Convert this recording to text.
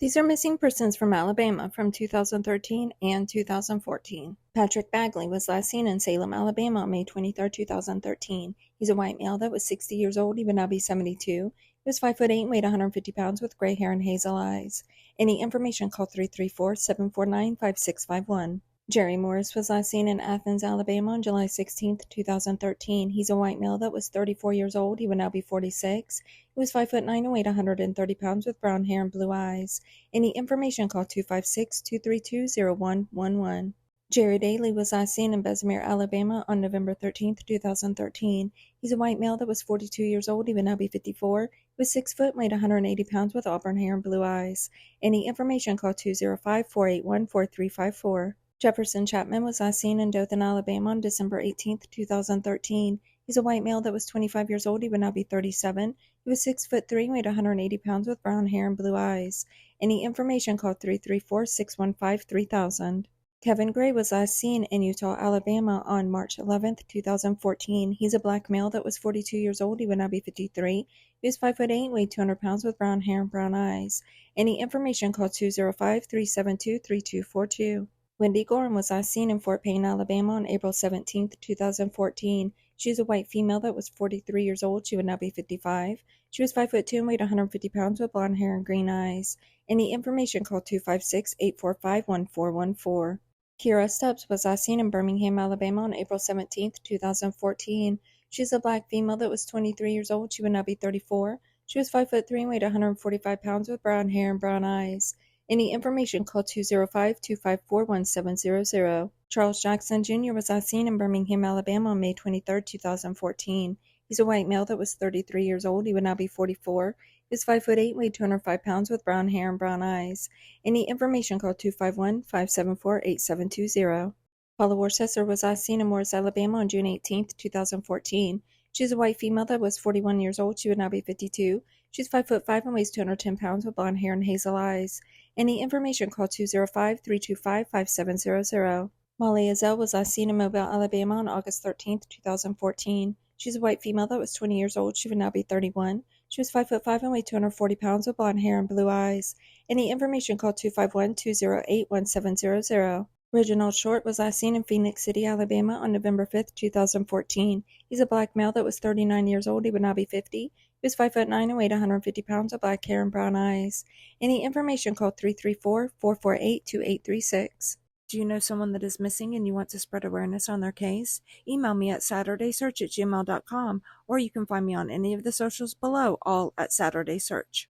These are missing persons from Alabama from 2013 and 2014. Patrick Bagley was last seen in Salem, Alabama on May 23, 2013. He's a white male that was 60 years old. He would now be 72. He was 5'8" and weighed 150 pounds with gray hair and hazel eyes. Any information, call 334-749-5651. Jerry Morris was last seen in Athens, Alabama on July 16, 2013. He's a white male that was 34 years old. He would now be 46. He was 5'9" and weighed 130 pounds with brown hair and blue eyes. Any information, call 256-232-0111. Jerry Daly was last seen in Bessemer, Alabama on November 13, 2013. He's a white male that was 42 years old. He would now be 54. He was 6 foot and weighed 180 pounds with auburn hair and blue eyes. Any information, call 205-481-4354. Jefferson Chapman was last seen in Dothan, Alabama on December 18, 2013. He's a white male that was 25 years old. He would now be 37. He was 6'3" and weighed 180 pounds with brown hair and blue eyes. Any information, call 334-615-3000. Kevin Gray was last seen in Eutaw, Alabama on March 11, 2014. He's a black male that was 42 years old. He would now be 53. He was 5'8" and weighed 200 pounds with brown hair and brown eyes. Any information, call 205-372-3242. Wendy Gorham was last seen in Fort Payne, Alabama on April 17, 2014. She's a white female that was 43 years old. She would now be 55. She was 5'2" and weighed 150 pounds with blonde hair and green eyes. Any information, call 256-845-1414. Kira Stubbs was last seen in Birmingham, Alabama on April 17, 2014. She's a black female that was 23 years old. She would now be 34. She was 5'3" and weighed 145 pounds with brown hair and brown eyes. Any information, call 205-254-1700. Charles Jackson Jr. was last seen in Birmingham, Alabama on May 23, 2014. He's a white male that was 33 years old. He would now be 44. He was 5'8" and weighed 205 pounds with brown hair and brown eyes. Any information, call 251-574-8720. Paula Worcester was last seen in Morris, Alabama on June 18, 2014. She's a white female that was 41 years old. She would now be 52. She's 5'5" and weighs 210 pounds with blonde hair and hazel eyes. Any information, call 205-325-5700. Molly Azell was last seen in Mobile, Alabama on August 13, 2014. She's a white female that was 20 years old. She would now be 31. She was 5'5" and weighed 240 pounds with blonde hair and blue eyes. Any information, call 251-208-1700. Reginald Short was last seen in Phoenix City, Alabama on November 5, 2014. He's a black male that was 39 years old. He would now be 50. He was 5'9" and weighed 150 pounds with black hair and brown eyes. Any information, call 334-448-2836. Do you know someone that is missing and you want to spread awareness on their case? Email me at saturdaysearch@gmail.com, or you can find me on any of the socials below, all at Saturday Search.